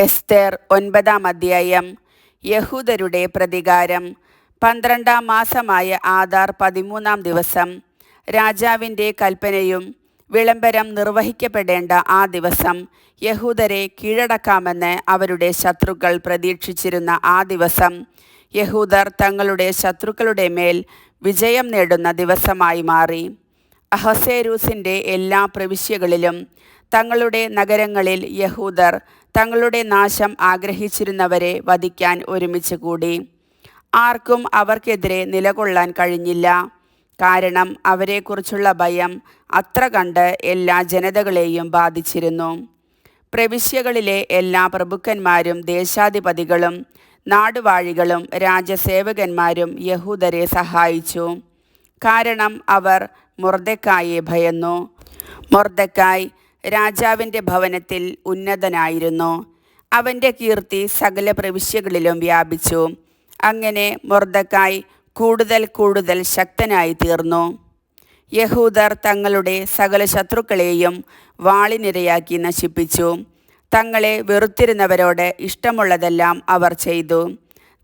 എസ്തേർ 9-ാം അധ്യായം. യഹൂദരുടെ പ്രതികാരം. 12-ാം മാസമായ ആദാർ 13-ാം ദിവസം, രാജാവിൻ്റെ കൽപ്പനയും വിളംബരം നിർവഹിക്കപ്പെടേണ്ട ആ ദിവസം, യഹൂദരെ കീഴടക്കാമെന്ന് അവരുടെ ശത്രുക്കൾ പ്രതീക്ഷിച്ചിരുന്ന ആ ദിവസം, യഹൂദർ തങ്ങളുടെ ശത്രുക്കളുടെ മേൽ വിജയം നേടുന്ന ദിവസമായി മാറി. അഹസ്വേരോസിൻ്റെ എല്ലാ പ്രവിശ്യകളിലും തങ്ങളുടെ നഗരങ്ങളിൽ യഹൂദർ തങ്ങളുടെ നാശം ആഗ്രഹിച്ചിരുന്നവരെ വധിക്കാൻ ഒരുമിച്ച് കൂടി. ആർക്കും അവർക്കെതിരെ നിലകൊള്ളാൻ കഴിഞ്ഞില്ല. കാരണം അവരെക്കുറിച്ചുള്ള ഭയം അത്ര കണ്ട് എല്ലാ ജനതകളെയും ബാധിച്ചിരുന്നു. പ്രവിശ്യകളിലെ എല്ലാ പ്രഭുക്കന്മാരും ദേശാധിപതികളും നാടുവാഴികളും രാജസേവകന്മാരും യഹൂദരെ സഹായിച്ചു. കാരണം അവർ മൊർദെഖായിയെ ഭയന്നു. മൊർദെഖായി രാജാവിൻ്റെ ഭവനത്തിൽ ഉന്നതനായിരുന്നു. അവൻ്റെ കീർത്തി സകല പ്രവിശ്യകളിലും വ്യാപിച്ചു. അങ്ങനെ മൊർദെഖായി കൂടുതൽ ശക്തനായി തീർന്നു. യഹൂദർ തങ്ങളുടെ സകല ശത്രുക്കളെയും വാളിനിരയാക്കി നശിപ്പിച്ചു. തങ്ങളെ വെറുത്തിരുന്നവരോട് ഇഷ്ടമുള്ളതെല്ലാം അവർ ചെയ്തു.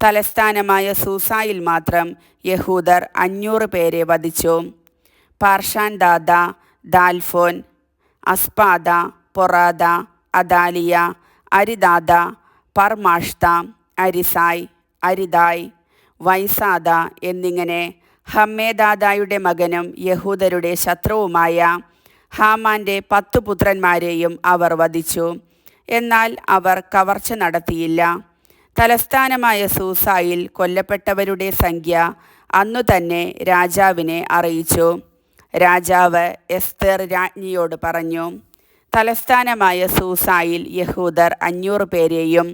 തലസ്ഥാനമായ സൂസായിൽ മാത്രം യഹൂദർ 500 പേരെ വധിച്ചു. പാർഷാൻദാദ, ദാൽഫോൻ, അസ്പാദ, പൊറാദ, അദാലിയ, അരിദാദ, പർമാഷ്ത, അരിസായ്, അരിദായ്, വൈസാദ എന്നിങ്ങനെ ഹമ്മേദാദായുടെ മകനും യഹൂദരുടെ ശത്രുവുമായ ഹാമാൻ്റെ 10 പുത്രന്മാരെയും അവർ വധിച്ചു. എന്നാൽ അവർ കവർച്ച നടത്തിയില്ല. തലസ്ഥാനമായ സൂസായിൽ കൊല്ലപ്പെട്ടവരുടെ സംഖ്യ അന്നു തന്നെ രാജാവിനെ അറിയിച്ചു. രാജാവ് എസ്തേർ രാജ്ഞിയോട് പറഞ്ഞു, തലസ്ഥാനമായ സൂസായിൽ യഹൂദർ 500 പേരെയും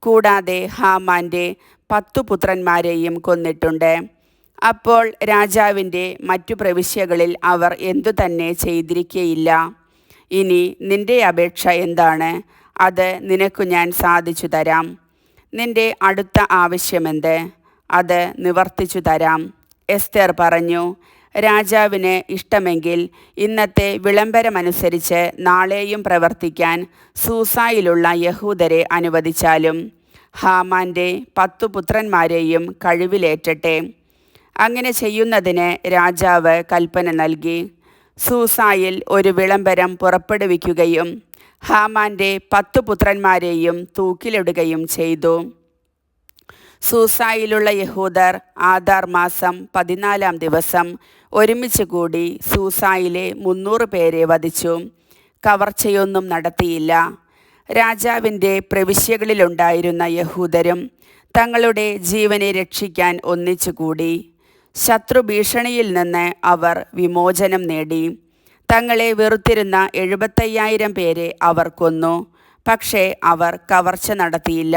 കൂടാതെ ഹാമാൻ്റെ 10 പുത്രന്മാരെയും കൊന്നിട്ടുണ്ട്. അപ്പോൾ രാജാവിൻ്റെ മറ്റു പ്രവിശ്യകളിൽ അവർ എന്തു തന്നെ ചെയ്തിരിക്കയില്ല. ഇനി നിന്റെ അപേക്ഷ എന്താണ്? അത് നിനക്കു ഞാൻ സാധിച്ചു തരാം. നിന്റെ അടുത്ത ആവശ്യമെന്ത്? അത് നിവർത്തിച്ചു തരാം. എസ്തേർ പറഞ്ഞു, രാജാവിന് ഇഷ്ടമെങ്കിൽ ഇന്നത്തെ വിളംബരമനുസരിച്ച് നാളെയും പ്രവർത്തിക്കാൻ സൂസായിലുള്ള യഹൂദരെ അനുവദിച്ചാലും ഹാമാൻ്റെ 10 പുത്രന്മാരെയും കഴിവിലേറ്റട്ടെ. അങ്ങനെ ചെയ്യുന്നതിന് രാജാവ് കൽപ്പന നൽകി. സൂസായിൽ ഒരു വിളംബരം പുറപ്പെടുവിക്കുകയും ഹാമാൻ്റെ 10 പുത്രന്മാരെയും തൂക്കിലിടുകയും ചെയ്തു. സൂസായിലുള്ള യഹൂദർ ആദാർ മാസം 14-ാം ദിവസം ഒരുമിച്ച് കൂടി സൂസായിലെ 300 പേരെ വധിച്ചു. കവർച്ചയൊന്നും നടത്തിയില്ല. രാജാവിൻ്റെ പ്രവിശ്യകളിലുണ്ടായിരുന്ന യഹൂദരും തങ്ങളുടെ ജീവനെ രക്ഷിക്കാൻ ഒന്നിച്ചുകൂടി. ശത്രുഭീഷണിയിൽ നിന്ന് അവർ വിമോചനം നേടി. തങ്ങളെ വെറുത്തിരുന്ന 75,000 പേരെ അവർ കൊന്നു. പക്ഷേ അവർ കവർച്ച നടത്തിയില്ല.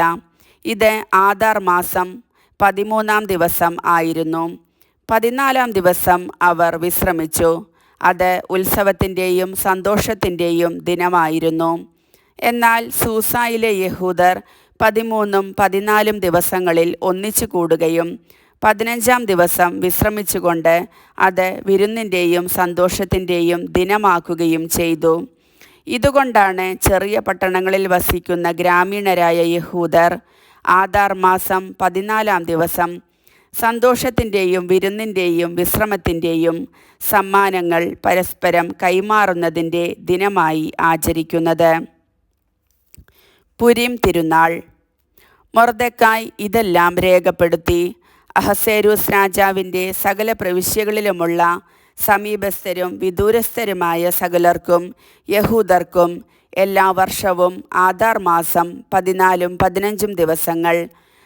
ഇത് ആദാർ മാസം 13-ാം ദിവസം ആയിരുന്നു. 14-ാം ദിവസം അവർ വിശ്രമിച്ചു. അത് ഉത്സവത്തിൻ്റെയും സന്തോഷത്തിൻ്റെയും ദിനമായിരുന്നു. എന്നാൽ സൂസായിലെ യഹൂദർ 13ഉം 14ഉം ദിവസങ്ങളിൽ ഒന്നിച്ചു കൂടുകയും 15-ാം ദിവസം വിശ്രമിച്ചുകൊണ്ട് അത് വിരുന്നിൻ്റെയും സന്തോഷത്തിൻ്റെയും ദിനമാക്കുകയും ചെയ്തു. ഇതുകൊണ്ടാണ് ചെറിയ പട്ടണങ്ങളിൽ വസിക്കുന്ന ഗ്രാമീണരായ യഹൂദർ ആദാർ മാസം 14-ാം ദിവസം സന്തോഷത്തിൻ്റെയും വിരുന്നിൻ്റെയും വിശ്രമത്തിൻ്റെയും സമ്മാനങ്ങൾ പരസ്പരം കൈമാറുന്നതിൻ്റെ ദിനമായി ആചരിക്കുന്നത്. പുരീം തിരുനാൾ. മൊർദെഖായി ഇതെല്ലാം രേഖപ്പെടുത്തി. അഹസ്വേരോസ് രാജാവിൻ്റെ സകല പ്രവിശ്യകളിലുമുള്ള സമീപസ്ഥരും വിദൂരസ്ഥരുമായ സകലർക്കും യഹൂദർക്കും എല്ലാ വർഷവും ആദാർ മാസം 14ഉം 15ഉം ദിവസങ്ങൾ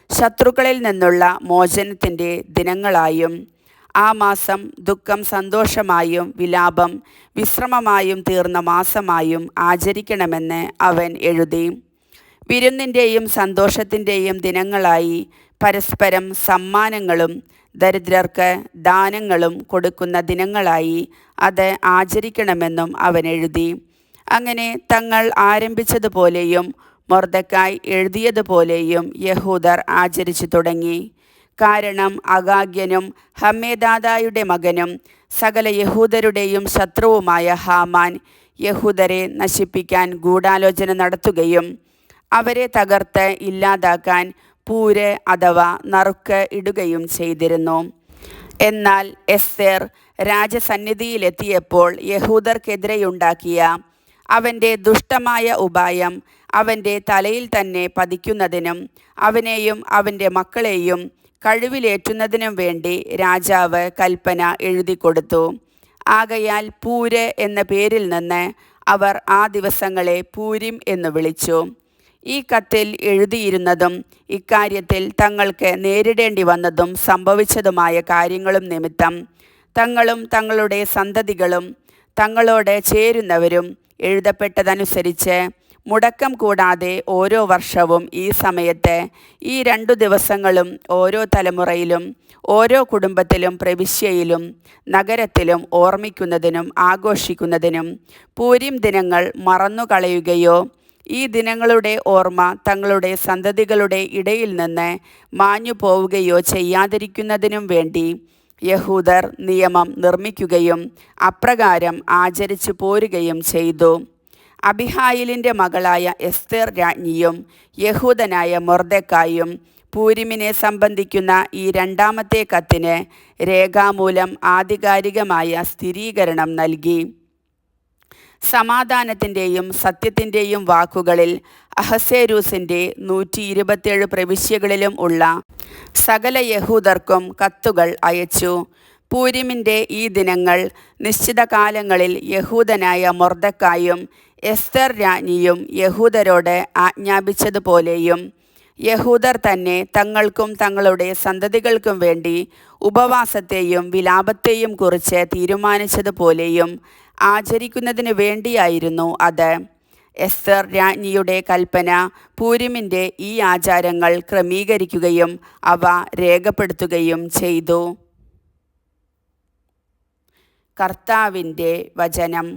ശത്രുക്കളിൽ നിന്നുള്ള മോചനത്തിൻ്റെ ദിനങ്ങളായും ആ മാസം ദുഃഖം സന്തോഷമായും വിലാപം വിശ്രമമായും തീർന്ന മാസമായും ആചരിക്കണമെന്ന് അവൻ എഴുതി. വിരുന്നിൻ്റെയും സന്തോഷത്തിൻ്റെയും ദിനങ്ങളായി പരസ്പരം സമ്മാനങ്ങളും ദരിദ്രർക്ക് ദാനങ്ങളും കൊടുക്കുന്ന ദിനങ്ങളായി അത് ആചരിക്കണമെന്നും അവൻ എഴുതി. അങ്ങനെ തങ്ങൾ ആരംഭിച്ചതുപോലെയും മൊർദെഖായി എഴുതിയതുപോലെയും യഹൂദർ ആചരിച്ചു തുടങ്ങി. കാരണം അഗാഗ്യനും ഹമ്മേദാദായുടെ മകനും സകല യഹൂദരുടെയും ശത്രുവുമായ ഹാമാൻ യഹൂദരെ നശിപ്പിക്കാൻ ഗൂഢാലോചന നടത്തുകയും അവരെ തകർത്ത് ഇല്ലാതാക്കാൻ പൂര് അഥവാ നറുക്ക് ഇടുകയും ചെയ്തിരുന്നു. എന്നാൽ എസ്തേർ രാജസന്നിധിയിലെത്തിയപ്പോൾ യഹൂദർക്കെതിരെയുണ്ടാക്കിയ അവൻ്റെ ദുഷ്ടമായ ഉപായം അവൻ്റെ തലയിൽ തന്നെ പതിക്കുന്നതിനും അവനെയും അവൻ്റെ മക്കളെയും കഴിവിലേറ്റുന്നതിനും വേണ്ടി രാജാവ് കൽപ്പന എഴുതിക്കൊടുത്തു. ആകയാൽ പൂര് എന്ന പേരിൽ നിന്ന് അവർ ആ ദിവസങ്ങളെ പൂരിം എന്ന് വിളിച്ചു. ഈ കത്തിൽ എഴുതിയിരുന്നതും ഇക്കാര്യത്തിൽ തങ്ങൾക്ക് നേരിടേണ്ടി വന്നതും സംഭവിച്ചതുമായ കാര്യങ്ങളും നിമിത്തം തങ്ങളും തങ്ങളുടെ സന്തതികളും തങ്ങളോട് ചേരുന്നവരും എഴുതപ്പെട്ടതനുസരിച്ച് മുടക്കം കൂടാതെ ഓരോ വർഷവും ഈ സമയത്ത് ഈ 2 ദിവസങ്ങളും ഓരോ തലമുറയിലും ഓരോ കുടുംബത്തിലും പ്രവിശ്യയിലും നഗരത്തിലും ഓർമ്മിക്കുന്നതിനും ആഘോഷിക്കുന്നതിനും പൂരീം ദിനങ്ങൾ മറന്നുകളയുകയോ ഈ ദിനങ്ങളുടെ ഓർമ്മ തങ്ങളുടെ സന്തതികളുടെ ഇടയിൽ നിന്ന് മാഞ്ഞു പോവുകയോ ചെയ്യാതിരിക്കുന്നതിനും വേണ്ടി യഹൂദർ നിയമം നിർമ്മിക്കുകയും അപ്രകാരം ആചരിച്ചു പോരുകയും ചെയ്തു. അബിഹായിലിൻ്റെ മകളായ എസ്തേർ രാജ്ഞിയും യഹൂദനായ മൊർദെഖായും പൂരിമിനെ സംബന്ധിക്കുന്ന ഈ 2ാമത്തെ കത്തിന് രേഖാമൂലം ആധികാരികമായ സ്ഥിരീകരണം നൽകി. സമാധാനത്തിൻ്റെയും സത്യത്തിൻ്റെയും വാക്കുകളിൽ അഹസ്വേരൂസിൻ്റെ 127 പ്രവിശ്യകളിലും ഉള്ള സകല യഹൂദർക്കും കത്തുകൾ അയച്ചു. പൂരിമിൻ്റെ ഈ ദിനങ്ങൾ നിശ്ചിത കാലങ്ങളിൽ യഹൂദനായ മൊർദെഖായും എസ്തേർ രാജ്ഞിയും യഹൂദരോട് ആജ്ഞാപിച്ചതുപോലെയും യഹൂദർ തന്നെ തങ്ങൾക്കും തങ്ങളുടെ സന്തതികൾക്കും വേണ്ടി ഉപവാസത്തെയും വിലാപത്തെയും കുറിച്ച് തീരുമാനിച്ചതുപോലെയും ആചരിക്കുന്നതിന് വേണ്ടിയായിരുന്നു അത്. എസ്തേർ രാജ്ഞിയുടെ കൽപ്പന പൂരിമിൻ്റെ ഈ ആചാരങ്ങൾ ക്രമീകരിക്കുകയും അവ രേഖപ്പെടുത്തുകയും ചെയ്തു. കർത്താവിൻ്റെ വചനം.